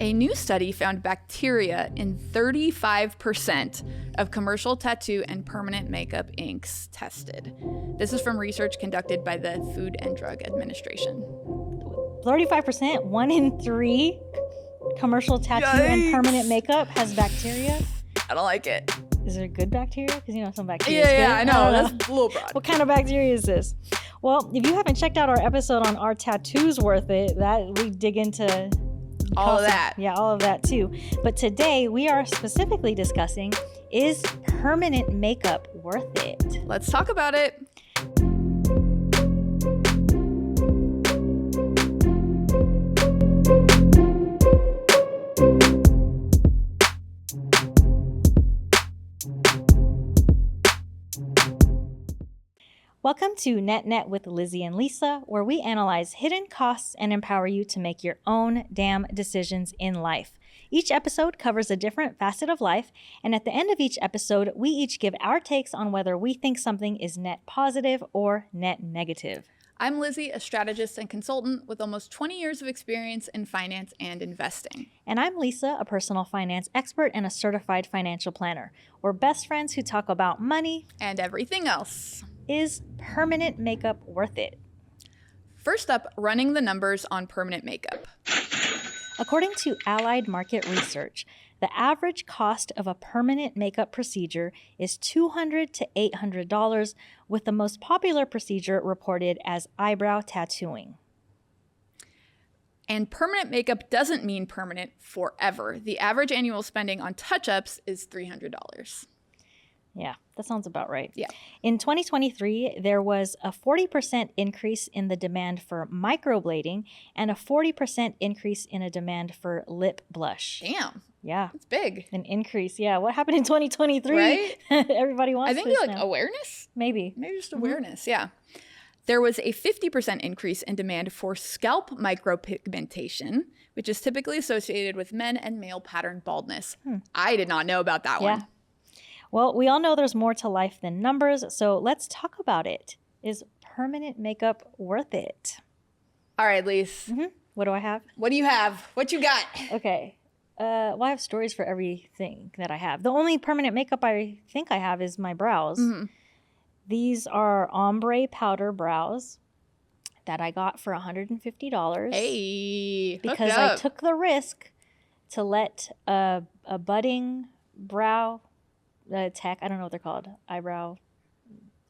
A new study found bacteria in 35% of commercial tattoo and permanent makeup inks tested. This is from research conducted by the Food and Drug Administration. 35%, 1 in 3 commercial tattoo and permanent makeup has bacteria. I don't like it. Is it good bacteria? Because you know some bacteria. Yeah, I know. That's a little broad. What kind of bacteria is this? Well, if you haven't checked out our episode on Are Tattoos Worth It, that we dig into all of that. Yeah, all of that too. But today we are specifically discussing, is permanent makeup worth it? Let's talk about it. Welcome to Net with Lizzy and Lissa, where we analyze hidden costs and empower you to make your own damn decisions in life. Each episode covers a different facet of life, and at the end of each episode, we each give our takes on whether we think something is net positive or net negative. I'm Lizzy, a strategist and consultant with almost 20 years of experience in finance and investing. And I'm Lissa, a personal finance expert and a certified financial planner. We're best friends who talk about money and everything else. Is permanent makeup worth it? First up, running the numbers on permanent makeup. According to Allied Market Research, the average cost of a permanent makeup procedure is $200 to $800, with the most popular procedure reported as eyebrow tattooing. And permanent makeup doesn't mean permanent forever. The average annual spending on touch-ups is $300. Yeah, that sounds about right. Yeah. In 2023, there was a 40% increase in the demand for microblading and a 40% increase in a demand for lip blush. Damn. Yeah. It's big. An increase. Yeah. What happened in 2023? Right? Everybody wants I think this like now. Awareness? Maybe just awareness. Yeah. There was a 50% increase in demand for scalp micropigmentation, which is typically associated with men and male pattern baldness. I did not know about that one. Well, we all know there's more to life than numbers, so let's talk about it. Is permanent makeup worth it? All right, Lise. What do I have? What do you have? What you got? Okay. Well, I have stories for everything that I have. The only permanent makeup I think I have is my brows. These are ombre powder brows that I got for $150. Hey, because I took the risk to let a budding brow tech, I don't know what they're called, eyebrow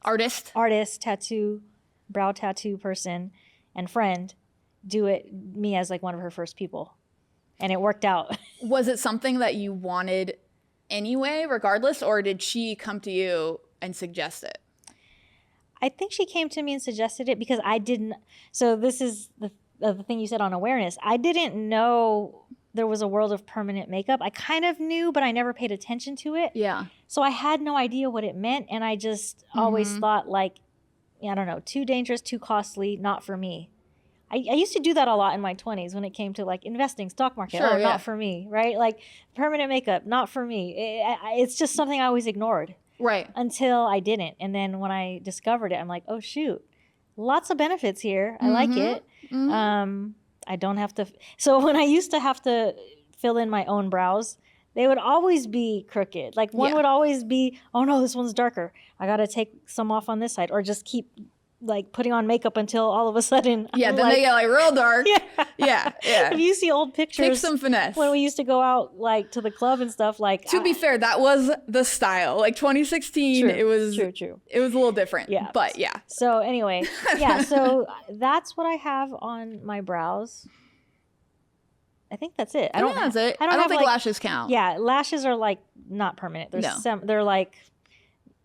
artist, brow tattoo person and friend do it, me as like one of her first people. And it worked out. Was it something that you wanted anyway, regardless, or did she come to you and suggest it? I think she came to me and suggested it because I didn't. So this is the thing you said on awareness. I didn't know there was a world of permanent makeup. I kind of knew, but I never paid attention to it. Yeah. So I had no idea what it meant. And I just always thought like, I don't know, too dangerous, too costly, not for me. I used to do that a lot in my 20s when it came to like investing, stock market. Sure, not for me, right? Like permanent makeup, not for me. It's just something I always ignored. Right. Until I didn't. And then when I discovered it, I'm like, oh, shoot. Lots of benefits here. I like it. I don't have to. So when I used to have to fill in my own brows, they would always be crooked. Like one would always be, oh no, this one's darker. I got to take some off on this side, or just keep like putting on makeup until all of a sudden. Yeah, then they get like real dark. Yeah. If you see old pictures. Take some finesse. When we used to go out like to the club and stuff, like. To be fair, that was the style. Like 2016, true, it was. True. It was a little different. Yeah. But yeah. So anyway, so that's what I have on my brows. I think that's it. I don't think lashes count. Yeah, lashes are like not permanent. They're like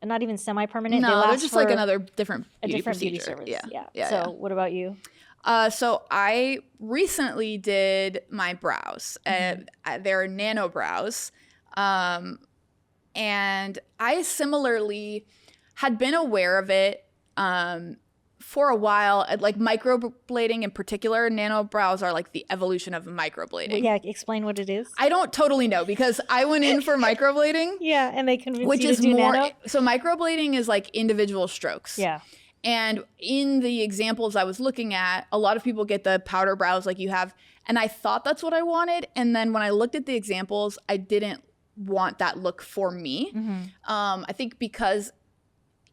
not even semi-permanent. No, they're just like another different beauty beauty service. Yeah. So what about you? So I recently did my brows. They're nano brows. And I similarly had been aware of it for a while. Like microblading in particular, nano brows are like the evolution of microblading. Well, yeah, explain what it is. I don't totally know because I went in for microblading. Yeah, and they convinced which you is to do more nano? So microblading is like individual strokes. Yeah. And in the examples I was looking at, a lot of people get the powder brows like you have. And I thought that's what I wanted. And then when I looked at the examples, I didn't want that look for me. I think because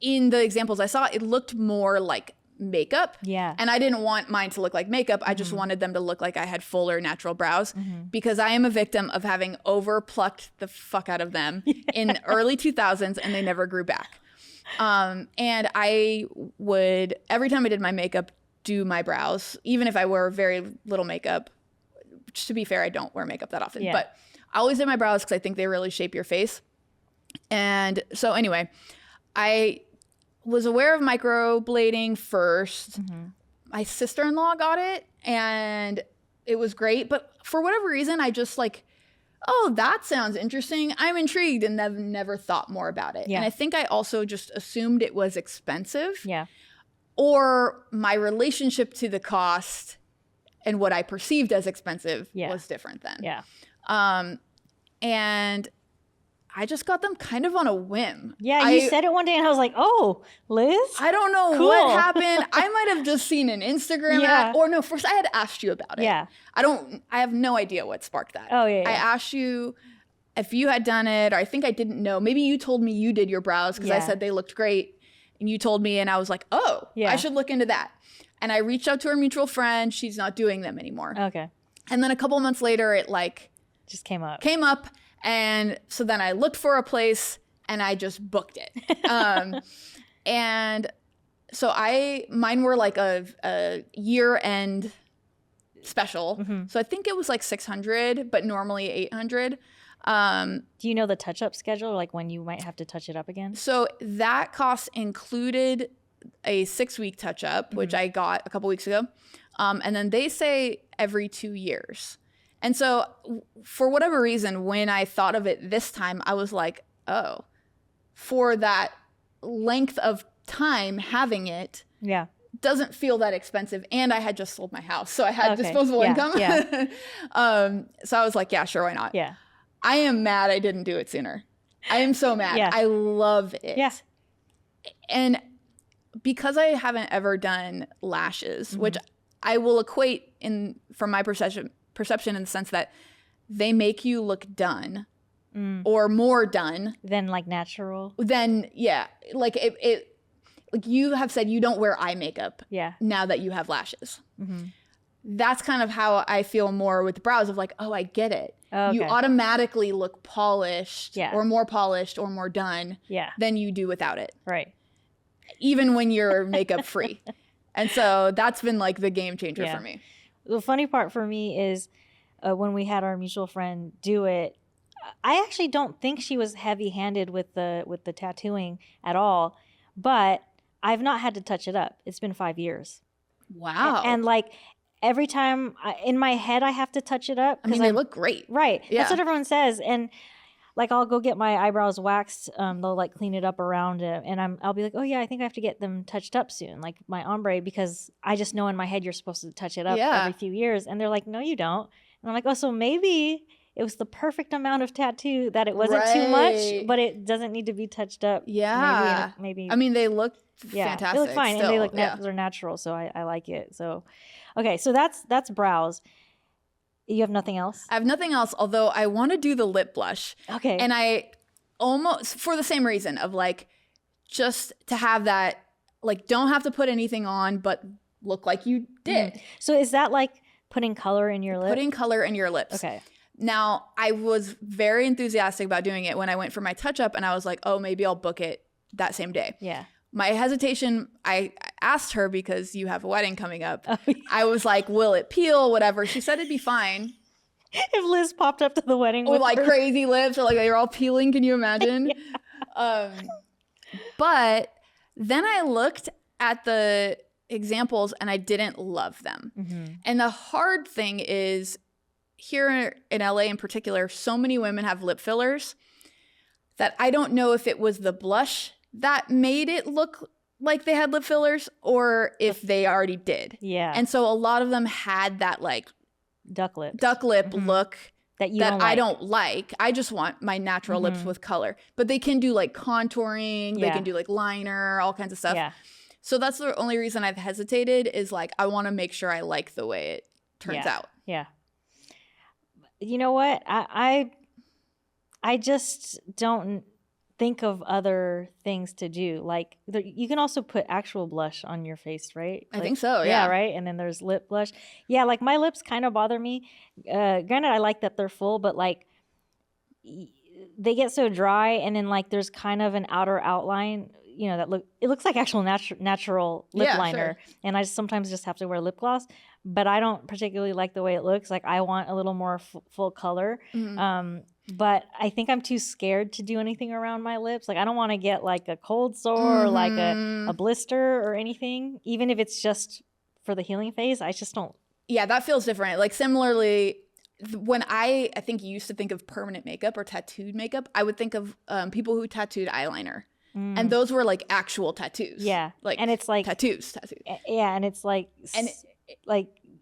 in the examples I saw, it looked more like makeup. Yeah. And I didn't want mine to look like makeup. I just wanted them to look like I had fuller natural brows because I am a victim of having over plucked the fuck out of them in early 2000s and they never grew back. And I would, every time I did my makeup, do my brows, even if I wear very little makeup. Which, to be fair, I don't wear makeup that often, but I always did my brows because I think they really shape your face. And so anyway, I was aware of microblading first. My sister-in-law got it and it was great. But for whatever reason, I just like, oh, that sounds interesting. I'm intrigued and never thought more about it. And I think I also just assumed it was expensive. Yeah. Or my relationship to the cost and what I perceived as expensive was different then. Yeah. And I just got them kind of on a whim. Yeah, you said it one day and I was like, oh, Liz? I don't know what happened. I might have just seen an Instagram ad. Or no, first I had asked you about it. Yeah. I have no idea what sparked that. Oh, yeah. I asked you if you had done it, or I think I didn't know. Maybe you told me you did your brows because I said they looked great. And you told me and I was like, oh, I should look into that. And I reached out to our mutual friend. She's not doing them anymore. Okay. And then a couple months later, it like just came up. And so then I looked for a place and I just booked it. And so mine were like a year-end special. So I think it was like $600, but normally $800. Do you know the touch-up schedule, like when you might have to touch it up again? So that cost included a 6-week touch-up, which I got a couple weeks ago. And then they say every 2 years. And so for whatever reason, when I thought of it this time, I was like, oh, for that length of time having it doesn't feel that expensive. And I had just sold my house, so I had disposable income. So I was like, yeah, sure, why not? Yeah. I am mad I didn't do it sooner. I am so mad. I love it. Yeah. And because I haven't ever done lashes, which I will equate from my perception in the sense that they make you look done or more done than like natural. Then like it like you have said you don't wear eye makeup now that you have lashes. That's kind of how I feel more with brows of like, oh, I get it. You automatically look polished or more done than you do without it. Right. Even when you're makeup free. And so that's been like the game changer for me. The funny part for me is when we had our mutual friend do it, I actually don't think she was heavy-handed with the tattooing at all, but I've not had to touch it up. It's been 5 years. Wow. And like every time in my head I have to touch it up. I mean, they look great. Right. Yeah. That's what everyone says. And like I'll go get my eyebrows waxed. They'll like clean it up around it, and I'll be like, oh yeah, I think I have to get them touched up soon, like my ombre, because I just know in my head you're supposed to touch it up every few years. And they're like, no, you don't. And I'm like, oh, so maybe it was the perfect amount of tattoo that it wasn't too much, but it doesn't need to be touched up. Yeah, maybe. I mean, they look fantastic. They look fine, still. and they look they're natural, so I like it. So, okay, so that's brows. You have nothing else? I have nothing else, although I want to do the lip blush. Okay. And I almost, for the same reason of like, just to have that, like, don't have to put anything on, but look like you did. So is that like putting color in your lips? Putting color in your lips. Okay. Now, I was very enthusiastic about doing it when I went for my touch-up, and I was like, oh, maybe I'll book it that same day. Yeah. My hesitation, I asked her because you have a wedding coming up. Oh, yeah. I was like, will it peel, whatever. She said it'd be fine. If Liz popped up to the wedding with like crazy lips or like they're all peeling, can you imagine? But then I looked at the examples and I didn't love them. And the hard thing is, here in LA in particular, so many women have lip fillers that I don't know if it was the blush that made it look like they had lip fillers or if they already did. Yeah. And so a lot of them had that like duck lip look that I don't like. I just want my natural lips with color. But they can do like contouring, they can do like liner, all kinds of stuff. Yeah. So that's the only reason I've hesitated is like I want to make sure I like the way it turns out. Yeah. You know what? I just don't think of other things to do. Like you can also put actual blush on your face, right? I think so, yeah. Right? And then there's lip blush. Yeah, like my lips kind of bother me. Granted, I like that they're full, but like they get so dry, and then like there's kind of an outer outline, you know, it looks like actual natural lip liner. Sure. And I sometimes just have to wear lip gloss, but I don't particularly like the way it looks. Like I want a little more full color. Mm-hmm. But I think I'm too scared to do anything around my lips. Like I don't want to get like a cold sore or like a blister or anything, even if it's just for the healing phase. I just don't. Yeah, that feels different. Like similarly, when I think you used to think of permanent makeup or tattooed makeup, I would think of people who tattooed eyeliner. And those were like actual tattoos. Yeah. Like, and it's like tattoos. Yeah. And it's like, so.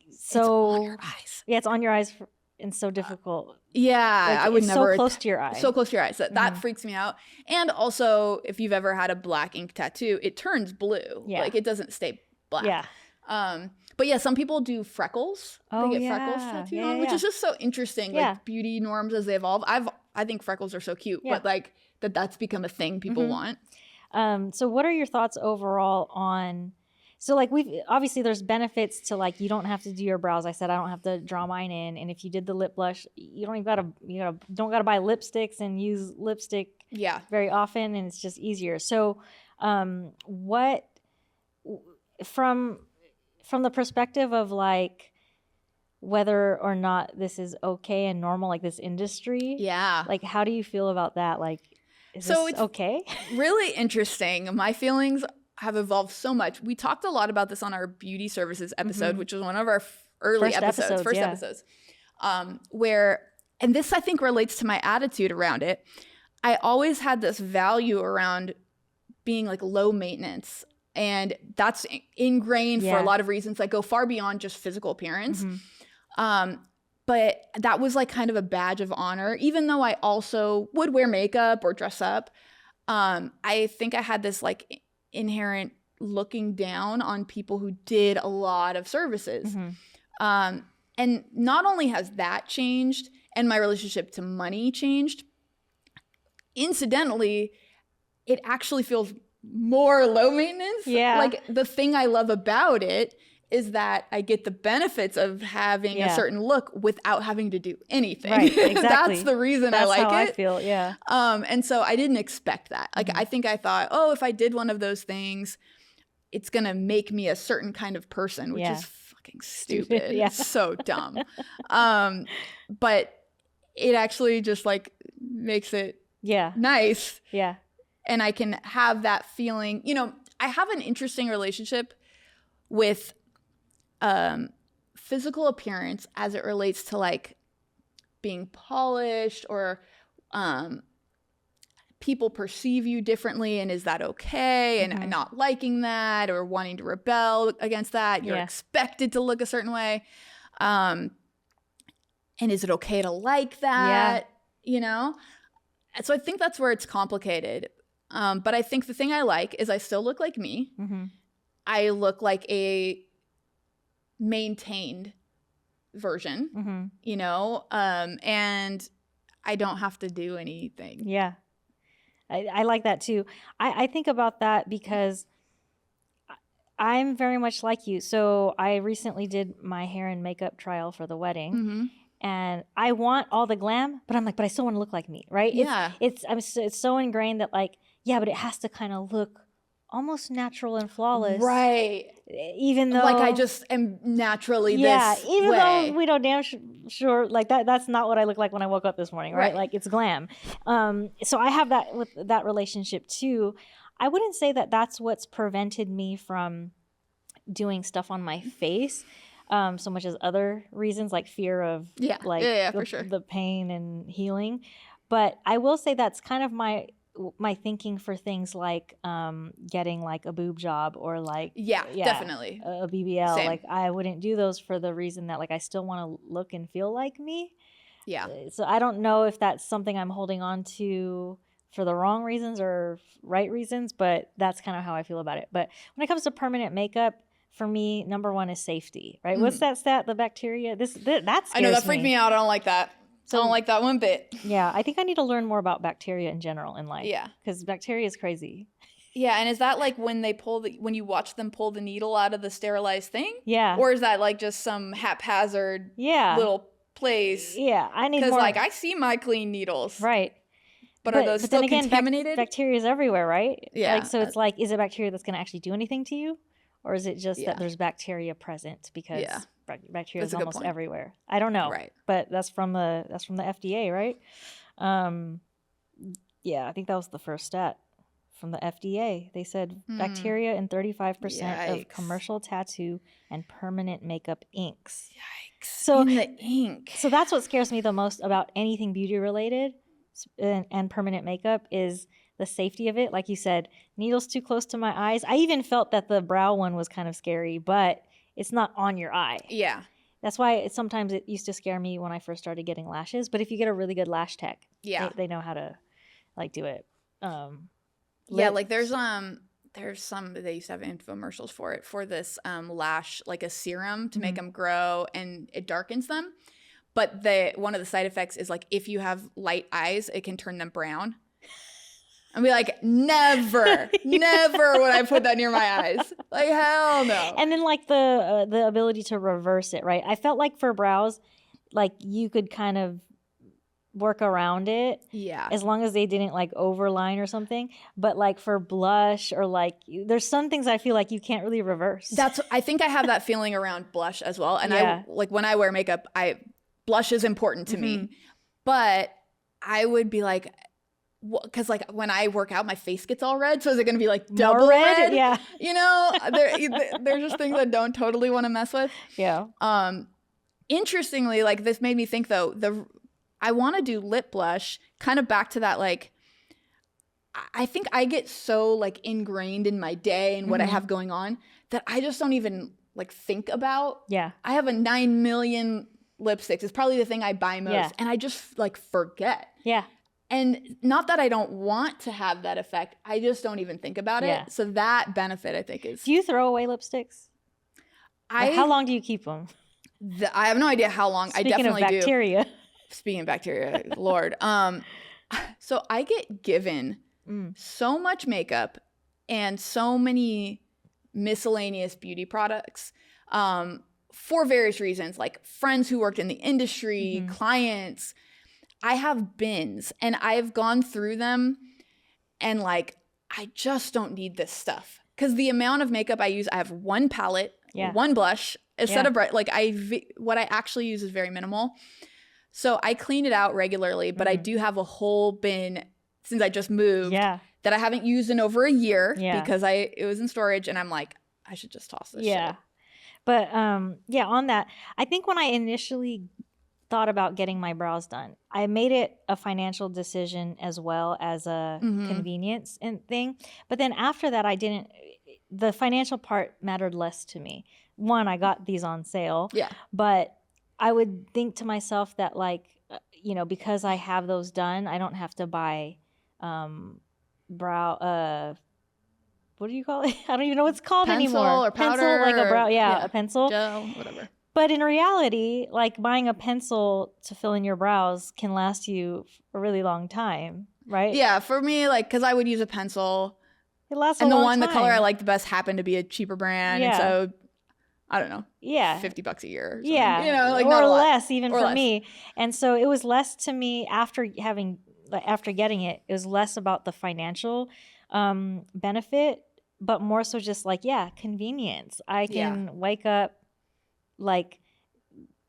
It's on your eyes. Yeah. It's on your eyes. And so difficult. Yeah. Like, I would never. So close to your eye. So close to your eyes. That freaks me out. And also, if you've ever had a black ink tattoo, it turns blue. Yeah. Like it doesn't stay black. Yeah. But yeah, some people do freckles. They get freckles tattooed on, which is just so interesting. Like beauty norms as they evolve. I think freckles are so cute, but like that's become a thing people want. So what are your thoughts overall on, so like obviously there's benefits to like, you don't have to do your brows. I said, I don't have to draw mine in. And if you did the lip blush, you don't gotta buy lipsticks and use lipstick very often. And it's just easier. So what, from the perspective of like whether or not this is okay and normal, like this industry, like how do you feel about that? Like, is this okay? Really interesting. My feelings have evolved so much. We talked a lot about this on our beauty services episode, which was one of our first episodes, where, and this I think relates to my attitude around it. I always had this value around being like low maintenance. And that's ingrained for a lot of reasons that go far beyond just physical appearance. But that was like kind of a badge of honor, even though I also would wear makeup or dress up. I think I had this like inherent looking down on people who did a lot of services. And not only has that changed and my relationship to money changed, incidentally, it actually feels more low maintenance. Yeah. Like the thing I love about it is that I get the benefits of having a certain look without having to do anything. Right, exactly. That's the reason I like it. That's how I feel, and so I didn't expect that. Like I think I thought, oh, if I did one of those things, it's going to make me a certain kind of person, which is fucking stupid. It's so dumb. But it actually just like makes it nice. Yeah. And I can have that feeling, you know, I have an interesting relationship with physical appearance as it relates to like being polished or people perceive you differently and is that okay? And not liking that or wanting to rebel against that. You're expected to look a certain way. And is it okay to like that? You know? So I think that's where it's complicated. But I think the thing I like is I still look like me. I look like a maintained version, you know, and I don't have to do anything. Yeah. I like that too. I think about that because I'm very much like you. So I recently did my hair and makeup trial for the wedding. And I want all the glam, but I'm like, but I still want to look like me, right? It's so ingrained that like, but it has to kind of look almost natural and flawless. Right. Even though like I just am naturally this even way. Though we know damn sure like that's not what I look like when I woke up this morning, right? Like it's glam. So I have that with that relationship too. I wouldn't say that that's what's prevented me from doing stuff on my face. So much as other reasons like fear of for sure. The pain and healing. But I will say that's kind of my thinking for things like getting like a boob job or like definitely a BBL. Same. Like I wouldn't do those for the reason that like I still want to look and feel like me. So I don't know if that's something I'm holding on to for the wrong reasons or right reasons, but that's kind of how I feel about it. But when it comes to permanent makeup, for me, number one is safety, right? What's that stat? The bacteria? That scares I know, that freaked me out. I don't like that. So, I don't like that one bit. Yeah, I think I need to learn more about bacteria in general in life. Yeah. Because bacteria is crazy. Yeah, and is that like when they when you watch them pull the needle out of the sterilized thing? Yeah. Or is that like just some haphazard little place? Yeah, I need more. Because like I see my clean needles. Right. But are those still contaminated? Bacteria is everywhere, right? Yeah. Like, so it's like, is it bacteria that's going to actually do anything to you? Or is it just that there's bacteria present because bacteria is almost everywhere? I don't know. Right. But that's from the FDA, right? Yeah, I think that was the first stat from the FDA. They said bacteria in 35% of commercial tattoo and permanent makeup inks. Yikes. So in the ink. So that's what scares me the most about anything beauty related and permanent makeup is the safety of it. Like you said, needles too close to my eyes. I even felt that the brow one was kind of scary, but it's not on your eye. Yeah. That's why sometimes it used to scare me when I first started getting lashes. But if you get a really good lash tech, they know how to like do it. Yeah, like there's some, they used to have infomercials for it, for this lash, like a serum to make them grow, and it darkens them. But one of the side effects is like if you have light eyes, it can turn them brown. And be like, never would I put that near my eyes. Like, hell no. And then like the ability to reverse it, right? I felt like for brows, like you could kind of work around it. Yeah. As long as they didn't like overline or something. But like for blush or like, there's some things I feel like you can't really reverse. I think I have that feeling around blush as well. And I like when I wear makeup, blush is important to me. But I would be like, because like when I work out, my face gets all red. So is it going to be like double red? Yeah. You know, there's just things I don't totally want to mess with. Yeah. Interestingly, like this made me think though, I want to do lip blush kind of back to that. Like, I think I get so like ingrained in my day and what I have going on that I just don't even like think about. Yeah. I have 9 million lipsticks. It's probably the thing I buy most. Yeah. And I just like forget. Yeah. And not that I don't want to have that effect. I just don't even think about it. So that benefit, I think, is... Do you throw away lipsticks? How long do you keep them? I have no idea how long. I definitely do. Speaking of bacteria. Speaking of bacteria, Lord. So I get given so much makeup and so many miscellaneous beauty products for various reasons, like friends who worked in the industry, clients... I have bins and I've gone through them and like, I just don't need this stuff. Because the amount of makeup I use, I have one palette, one blush, a set of bright, like what I actually use is very minimal. So I clean it out regularly, but I do have a whole bin since I just moved that I haven't used in over a year because it was in storage and I'm like, I should just toss this shit. But on that, I think when I initially thought about getting my brows done, I made it a financial decision as well as a convenience and thing. But then after that, the financial part mattered less to me. One, I got these on sale. Yeah. But I would think to myself that like, because I have those done, I don't have to buy brow, what do you call it? I don't even know what it's called anymore. Pencil or powder. Pencil, like a brow, a pencil. Gel, whatever. But in reality, like buying a pencil to fill in your brows can last you a really long time, right? Yeah, for me, like, because I would use a pencil. It lasts a long time. The color I liked the best happened to be a cheaper brand. And so, I don't know. Yeah. $50 a year. Or something. Yeah. Like or not a lot. Less, even for me. And so it was less to me after getting it. It was less about the financial benefit, but more so just like, convenience. I can wake up, like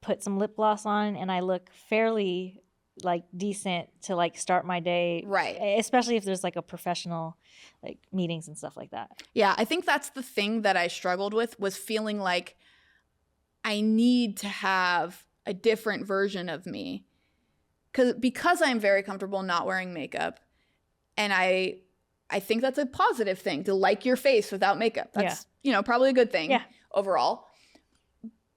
put some lip gloss on and I look fairly like decent to like start my day. Right. Especially if there's like a professional like meetings and stuff like that. Yeah. I think that's the thing that I struggled with was feeling like I need to have a different version of me because I'm very comfortable not wearing makeup. And I think that's a positive thing to like your face without makeup. That's, probably a good thing overall.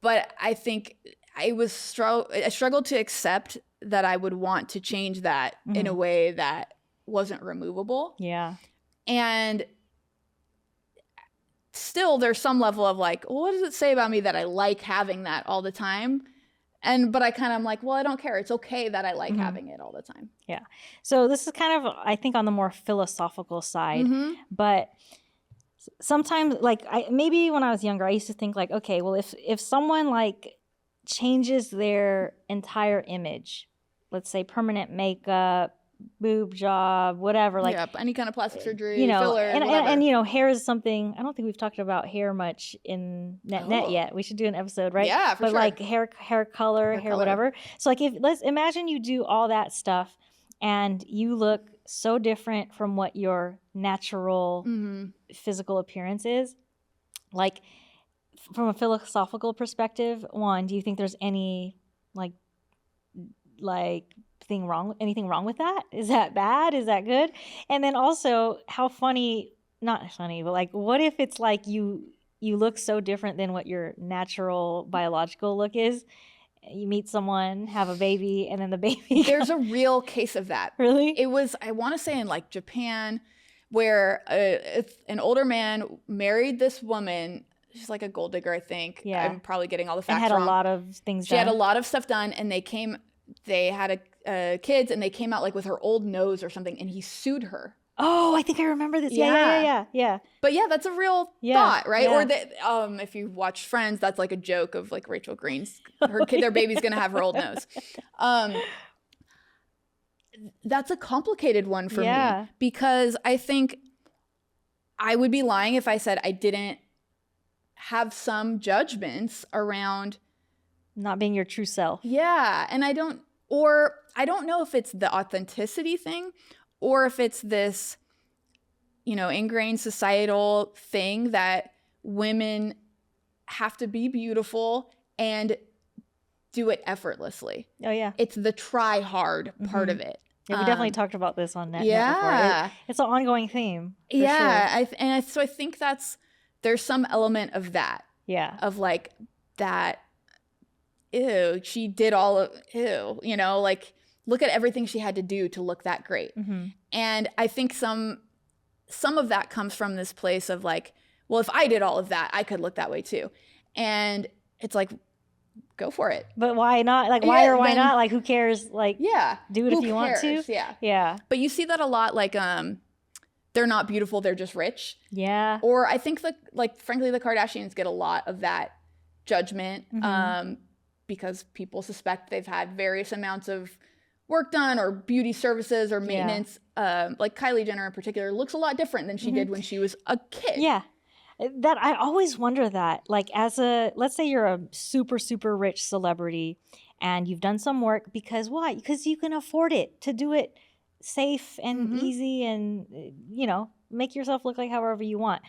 But I think I struggled to accept that I would want to change that in a way that wasn't removable. Yeah. And still there's some level of like, well, what does it say about me that I like having that all the time? But I kind of am like, well, I don't care. It's okay that I like having it all the time. Yeah. So this is kind of, I think, on the more philosophical side, but sometimes, like, maybe when I was younger, I used to think like, okay, well, if someone like changes their entire image, let's say permanent makeup, boob job, whatever, like, any kind of plastic surgery, you know, filler, and you know, hair is something, I don't think we've talked about hair much in net yet. We should do an episode, right? Yeah, for sure. Like hair color, hair whatever. So like, let's imagine you do all that stuff and you look so different from what your natural physical appearance is. Like, from a philosophical perspective, one, do you think there's any anything wrong with that? Is that bad? Is that good? And then also, how funny, not funny, but like, what if it's like you look so different than what your natural biological look is? You meet someone, have a baby, and then the baby. There's a real case of that. Really? It was, I want to say, in like Japan, where an older man married this woman. She's like a gold digger, I think. Yeah. I'm probably getting all the facts wrong. And had wrong. a lot of things She done. had a lot of stuff done, and they had kids, and they came out like with her old nose or something, and he sued her. Oh, I think I remember this. Yeah. But yeah, that's a real thought, right? Yeah. Or if you watch Friends, that's like a joke of like Rachel Green's their baby's gonna have her old nose. That's a complicated one for me, because I think I would be lying if I said I didn't have some judgments around not being your true self. Yeah, and I don't know if it's the authenticity thing, or if it's this, ingrained societal thing that women have to be beautiful and do it effortlessly. Oh, yeah. It's the try hard part of it. Yeah, we definitely talked about this on Net before. It's an ongoing theme. Yeah, sure. So I think there's some element of that. Yeah. Of like that, ew, she did all of, like, look at everything she had to do to look that great. And I think some of that comes from this place of like, well, if I did all of that, I could look that way too. And it's like, go for it. But why not? Like, why not? Like, who cares? Like, do it if you want to. Yeah. But you see that a lot, like, they're not beautiful, they're just rich. Yeah. Or I think frankly, the Kardashians get a lot of that judgment because people suspect they've had various amounts of work done or beauty services or maintenance. Like Kylie Jenner in particular looks a lot different than she did when she was a kid. Yeah. That I always wonder that, like, let's say you're a super, super rich celebrity and you've done some work because why? Because you can afford it, to do it safe and easy and, make yourself look like however you want.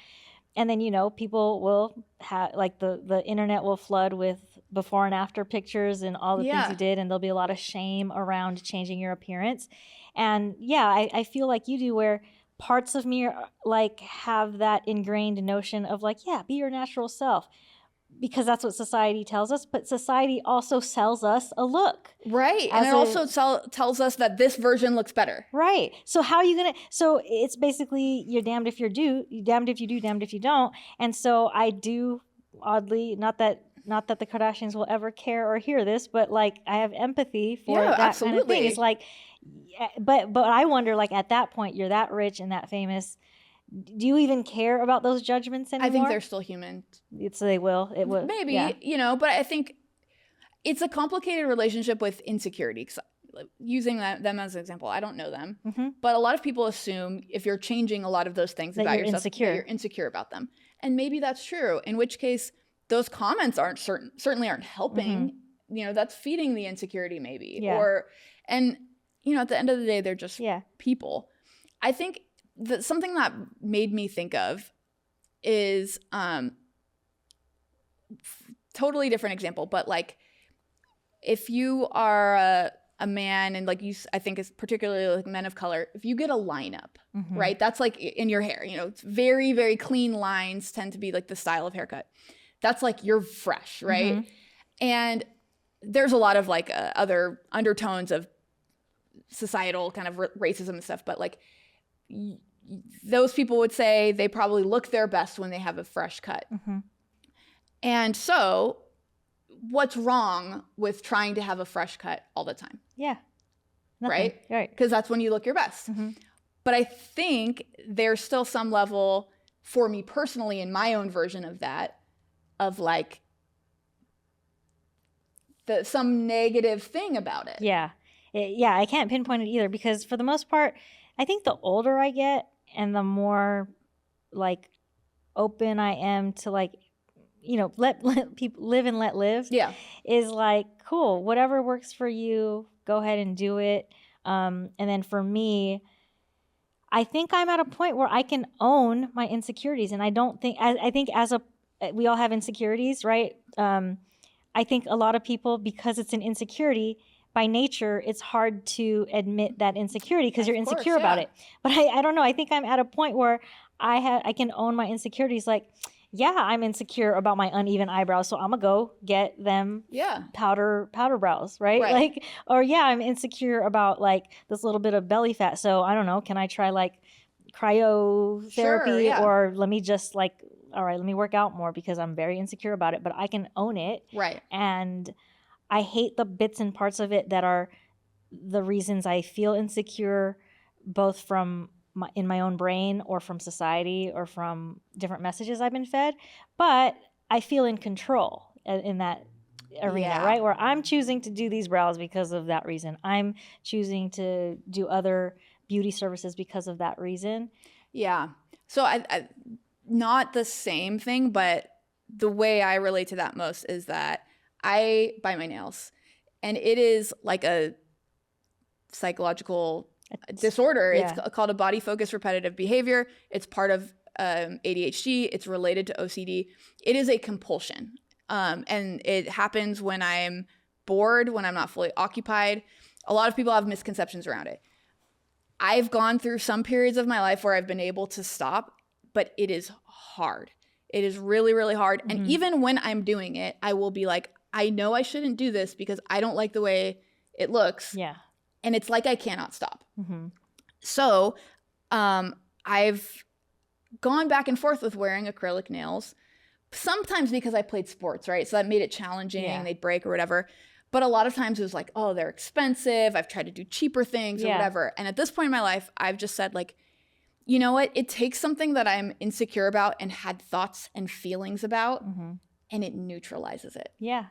And then, people will have, like, the internet will flood with before and after pictures and all the things you did. And there'll be a lot of shame around changing your appearance. And I feel like you do, where parts of me like have that ingrained notion of like, be your natural self, because that's what society tells us. But society also sells us a look. Right. And it also tells us that this version looks better. Right. So how are you going to, so it's basically you're damned if you do, damned if you do, damned if you don't. And so I do, oddly, not that the Kardashians will ever care or hear this, but like I have empathy for that kind of thing. It's like, but I wonder, like, at that point, you're that rich and that famous. Do you even care about those judgments anymore? I think they're still human. So they will. It will. Maybe, but I think it's a complicated relationship with insecurity. Using them as an example, I don't know them, but a lot of people assume if you're changing a lot of those things about yourself, that you're insecure about them. And maybe that's true, in which case those comments certainly aren't helping. That's feeding the insecurity maybe. Yeah. At the end of the day, they're just people. I think that something that made me think of is totally different example, but like if you are a man, and like I think it's particularly like men of color, if you get a lineup, right? That's like in your hair, it's very, very clean lines tend to be like the style of haircut. That's like you're fresh, right? And there's a lot of like other undertones of societal kind of racism and stuff, but like those people would say they probably look their best when they have a fresh cut. And so what's wrong with trying to have a fresh cut all the time? Yeah. Nothing. Right. Because that's when you look your best. But I think there's still some level for me personally in my own version of that, of like some negative thing about it. Yeah. I can't pinpoint it either, because for the most part, I think the older I get and the more like open I am to like, you know, let people live and let live. Yeah. Is like, cool, whatever works for you, go ahead and do it. And then for me, I think I'm at a point where I can own my insecurities. And I think we all have insecurities, right? I think a lot of people, because it's an insecurity, by nature, it's hard to admit that insecurity because you're insecure about it. But I don't know. I think I'm at a point where I can own my insecurities. Like, yeah, I'm insecure about my uneven eyebrows, so I'm gonna go get them powder brows, right? Like, or yeah, I'm insecure about like this little bit of belly fat, so I don't know, can I try like cryotherapy, or let me just like, all right, let me work out more because I'm very insecure about it, but I can own it. Right. And I hate the bits and parts of it that are the reasons I feel insecure, both from in my own brain or from society or from different messages I've been fed. But I feel in control in that arena, right? Where I'm choosing to do these brows because of that reason. I'm choosing to do other beauty services because of that reason. Yeah. So I not the same thing, but the way I relate to that most is that I bite my nails, and it is like a psychological disorder. It's called a body focused repetitive behavior. It's part of ADHD. It's related to OCD. It is a compulsion. And it happens when I'm bored, when I'm not fully occupied. A lot of people have misconceptions around it. I've gone through some periods of my life where I've been able to stop, but it is hard. It is really, really hard. Mm-hmm. And even when I'm doing it, I will be like, I know I shouldn't do this because I don't like the way it looks. Yeah. And it's like I cannot stop. Mm-hmm. So I've gone back and forth with wearing acrylic nails, sometimes because I played sports, right? So that made it challenging. Yeah. They'd break or whatever. But a lot of times it was like, oh, they're expensive. I've tried to do cheaper things or whatever. And at this point in my life, I've just said like, you know what? It takes something that I'm insecure about and had thoughts and feelings about, mm-hmm. and it neutralizes it. Yeah.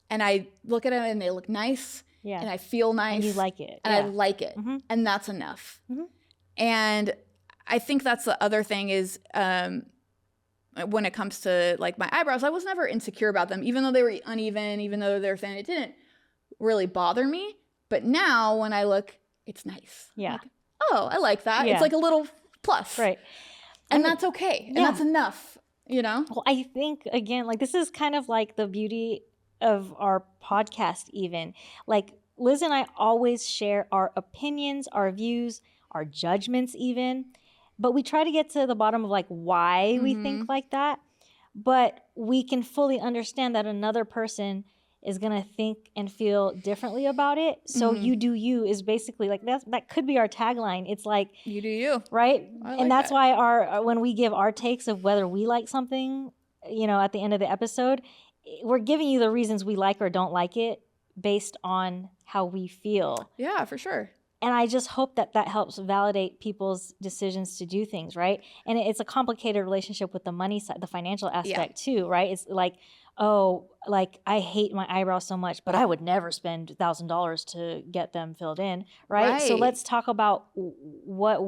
And I look at them and they look nice. Yeah. And I feel nice. And you like it. And I like it. Mm-hmm. And that's enough. Mm-hmm. And I think that's the other thing is when it comes to like my eyebrows, I was never insecure about them, even though they were uneven, even though they're thin. It didn't really bother me. But now when I look, it's nice. Yeah. Like, oh, I like that. Yeah. It's like a little plus. Right. And that's okay. And that's enough, you know? Well, I think, again, like this is kind of like the beauty of our podcast even. Like Liz and I always share our opinions, our views, our judgments even. But we try to get to the bottom of like why mm-hmm. we think like that. But we can fully understand that another person is going to think and feel differently about it. So mm-hmm. you do you is basically like that could be our tagline. It's like you do you. Right? And that's why when we give our takes of whether we like something, you know, at the end of the episode, we're giving you the reasons we like or don't like it based on how we feel. Yeah, for sure. And I just hope that helps validate people's decisions to do things, right? And it's a complicated relationship with the money side, the financial aspect too, right? It's like, oh, like I hate my eyebrows so much, but I would never spend $1,000 to get them filled in, right? So let's talk about what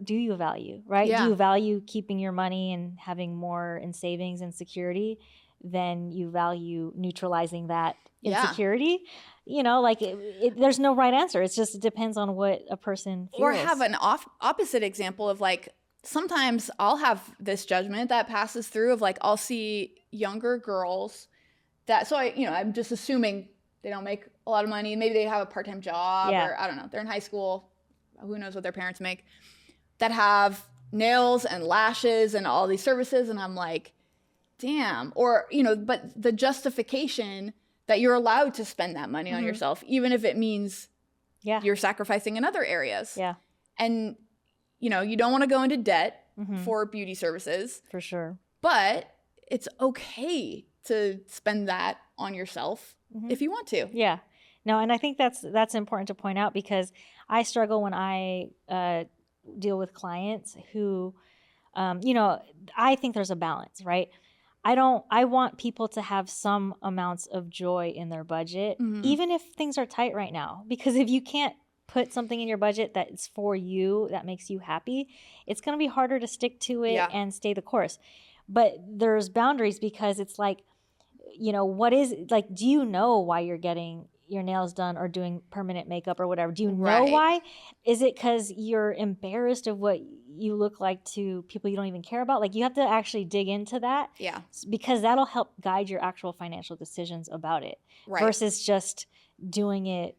do you value, right? Yeah. Do you value keeping your money and having more in savings and security than you value neutralizing that insecurity? Yeah. You know, like there's no right answer. It depends on what a person feels. Or have an opposite example of like, sometimes I'll have this judgment that passes through of like, I'll see younger girls that, so I'm just assuming they don't make a lot of money. Maybe they have a part-time job or I don't know, they're in high school. Who knows what their parents make, that have nails and lashes and all these services. And I'm like, damn. Or, but the justification that you're allowed to spend that money on mm-hmm. yourself, even if it means Yeah. you're sacrificing in other areas. Yeah. And, you know, you don't want to go into debt Mm-hmm. for beauty services. For sure. But it's okay to spend that on yourself if you want to. Yeah. No, and I think that's important to point out, because I struggle when I deal with clients who, you know, I think there's a balance, right? I want people to have some amounts of joy in their budget, even if things are tight right now, because if you can't put something in your budget that's for you, that makes you happy, it's going to be harder to stick to it and stay the course. But there's boundaries, because it's like, you know, what is, like, do you know why you're getting your nails done or doing permanent makeup or whatever? Do you know why? Is it because you're embarrassed of what you look like to people you don't even care about? Like, you have to actually dig into that. Yeah. Because that'll help guide your actual financial decisions about it. Right. Versus just doing it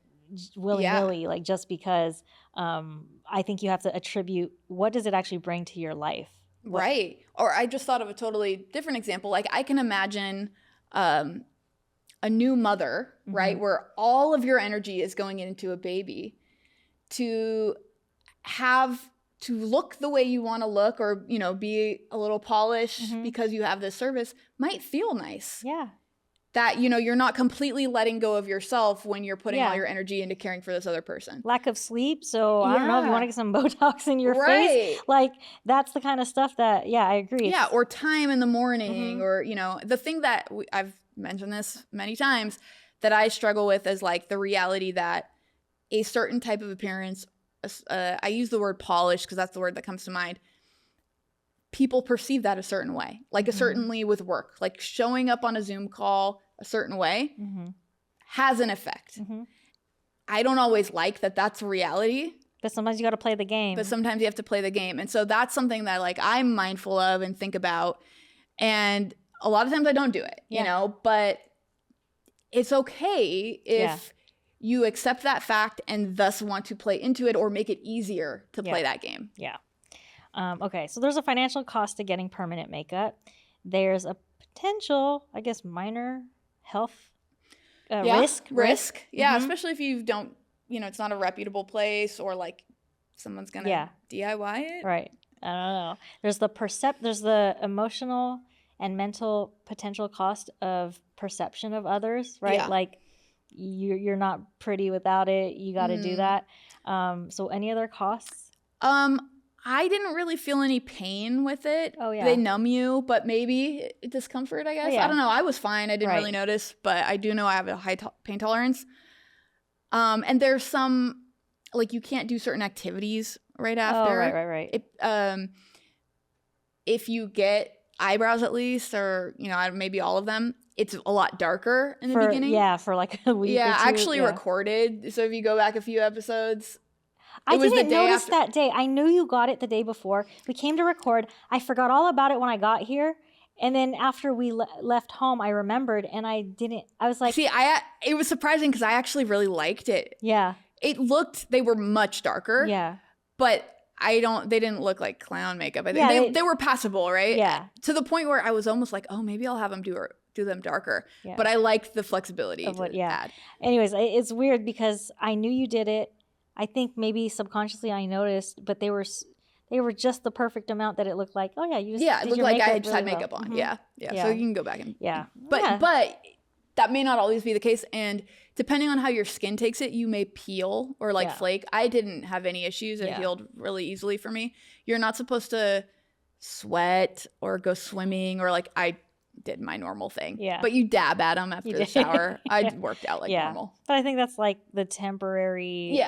willy-nilly, like just because. I think you have to attribute, what does it actually bring to your life? Right. Or I just thought of a totally different example. Like, I can imagine a new mother, right, where all of your energy is going into a baby, to have to look the way you want to look, or, you know, be a little polished because you have this service, might feel nice. Yeah. That, you know, you're not completely letting go of yourself when you're putting all your energy into caring for this other person. Lack of sleep. So I don't know, if you want to get some Botox in your face, like, that's the kind of stuff that, I agree. Yeah. Or time in the morning, or, you know, the thing that I've mentioned this many times that I struggle with is like the reality that a certain type of appearance, I use the word polished because that's the word that comes to mind. People perceive that a certain way, like certainly with work, like showing up on a Zoom call a certain way has an effect. I don't always like that that's reality. But sometimes you got to play the game. But sometimes you have to play the game. And so that's something that, like, I'm mindful of and think about. And a lot of times I don't do it, you know, but it's okay if you accept that fact and thus want to play into it or make it easier to play that game. Yeah. Okay, so there's a financial cost to getting permanent makeup. There's a potential, I guess, minor health risk. Yeah, especially if you don't, you know, it's not a reputable place, or like someone's gonna DIY it. Right. I don't know. There's the emotional and mental potential cost of perception of others, right? Yeah. Like, you're not pretty without it. You got to do that. So any other costs? I didn't really feel any pain with it. Oh, yeah. They numb you, but maybe discomfort, I guess. Oh, yeah. I don't know. I was fine. I didn't really notice, but I do know I have a high pain tolerance. And there's some, like, you can't do certain activities right after. Oh, right. If you get eyebrows, at least, or, you know, maybe all of them, it's a lot darker in the beginning. Yeah, for like a week or two. I actually recorded. So if you go back a few episodes, I didn't notice that day. I knew you got it the day before. We came to record. I forgot all about it when I got here. And then after we left home, I remembered, and I was like... See, it was surprising because I actually really liked it. Yeah. They were much darker. Yeah. But they didn't look like clown makeup. I think they were passable, right? Yeah. To the point where I was almost like, oh, maybe I'll have them do them darker. Yeah. But I liked the flexibility of what add. Anyways, it's weird because I knew you did it. I think maybe subconsciously I noticed, but they were just the perfect amount that it looked like, oh yeah, you just it looked like I just had makeup on. Yeah. So you can go back and but that may not always be the case, and depending on how your skin takes it, you may peel or like flake. I didn't have any issues. It healed really easily for me. You're not supposed to sweat or go swimming, or like I did my normal thing. Yeah. But you dab at them after the shower. I worked out like normal. But I think that's like the temporary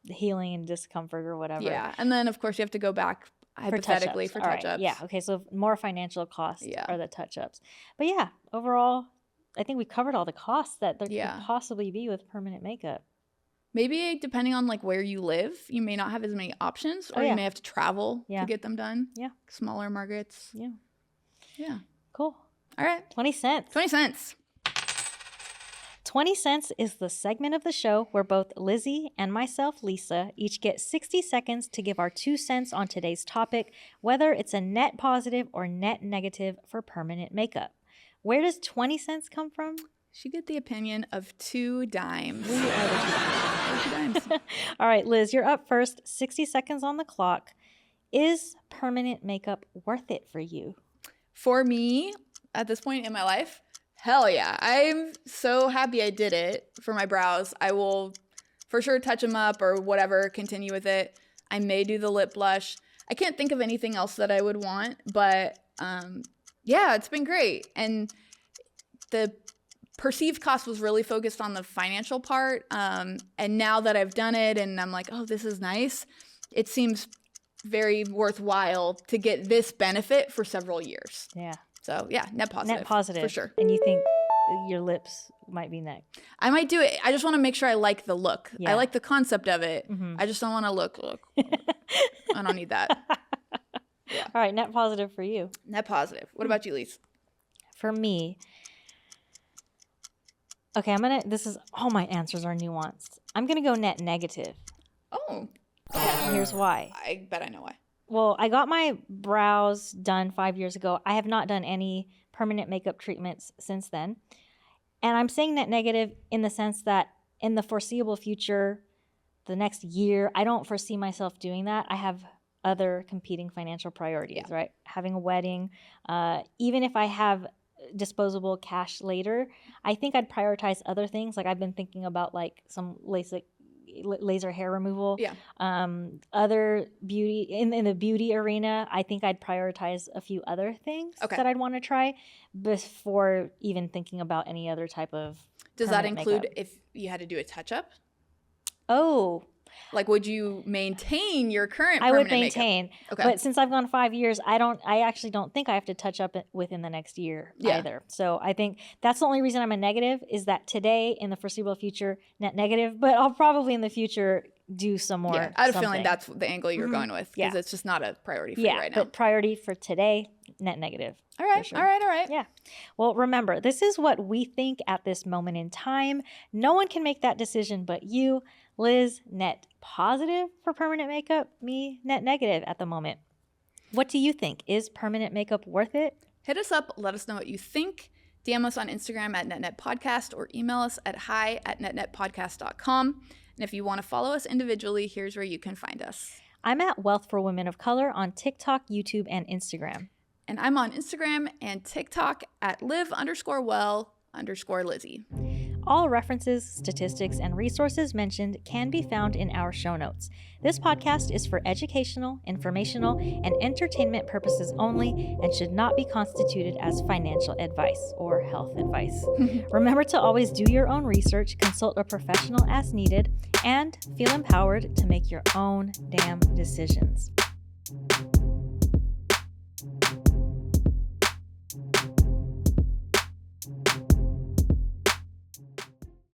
healing and discomfort or whatever. Yeah. And then, of course, you have to go back hypothetically for touch-ups. Right. Yeah. Okay. So more financial costs are the touch-ups. But yeah, overall, I think we covered all the costs that there could possibly be with permanent makeup. Maybe depending on like where you live, you may not have as many options, or you may have to travel to get them done. Yeah. Smaller markets. Yeah. Yeah. Cool. All right. 20 cents. 20 cents. 20 cents is the segment of the show where both Lizzy and myself, Lissa, each get 60 seconds to give our 2 cents on today's topic, whether it's a net positive or net negative for permanent makeup. Where does 20 cents come from? She get the opinion of 2 dimes. We are the 2 dimes. All right, Liz, you're up first. 60 seconds on the clock. Is permanent makeup worth it for you? For me, at this point in my life, hell yeah. I'm so happy I did it for my brows. I will for sure touch them up or whatever, continue with it. I may do the lip blush. I can't think of anything else that I would want, but yeah, it's been great. And the perceived cost was really focused on the financial part. And now that I've done it and I'm like, oh, this is nice, it seems very worthwhile to get this benefit for several years. Yeah. So yeah, net positive. Net positive. For sure. And you think your lips might be next? I might do it. I just want to make sure I like the look. Yeah. I like the concept of it. Mm-hmm. I just don't want to look. I don't need that. Yeah. All right, net positive for you. Net positive. What about you, Lise? For me, okay, all my answers are nuanced. I'm going to go net negative. Oh. And here's why. I bet I know why. Well, I got my brows done 5 years ago. I have not done any permanent makeup treatments since then. And I'm saying net negative in the sense that in the foreseeable future, the next year, I don't foresee myself doing that. I have other competing financial priorities, right? Having a wedding, even if I have disposable cash later, I think I'd prioritize other things. Like I've been thinking about like some laser hair removal. Yeah. Other beauty in the beauty arena, I think I'd prioritize a few other things that I'd want to try before even thinking about any other type of. Does that include makeup. if you had to do a touch up? Oh. Like, would you maintain your current I permanent would maintain. makeup? Okay. But since I've gone 5 years, I actually don't think I have to touch up within the next year either. So I think that's the only reason I'm a negative is that today in the foreseeable future, net negative, but I'll probably in the future do some more. Yeah, I had a feeling that's the angle you're going with because it's just not a priority for you right now. But priority for today, net negative. All right. Sure. All right. Yeah. Well, remember, this is what we think at this moment in time. No one can make that decision but you. Liz, net positive for permanent makeup. Me, net negative at the moment. What do you think? Is permanent makeup worth it? Hit us up. Let us know what you think. DM us on Instagram at NetNetPodcast or email us at hi@netnetpodcast.com. And if you want to follow us individually, here's where you can find us. I'm at Wealth for Women of Color on TikTok, YouTube, and Instagram. And I'm on Instagram and TikTok at live_well_Lizzy. All references, statistics, and resources mentioned can be found in our show notes. This podcast is for educational, informational, and entertainment purposes only and should not be constituted as financial advice or health advice. Remember to always do your own research, consult a professional as needed, and feel empowered to make your own damn decisions.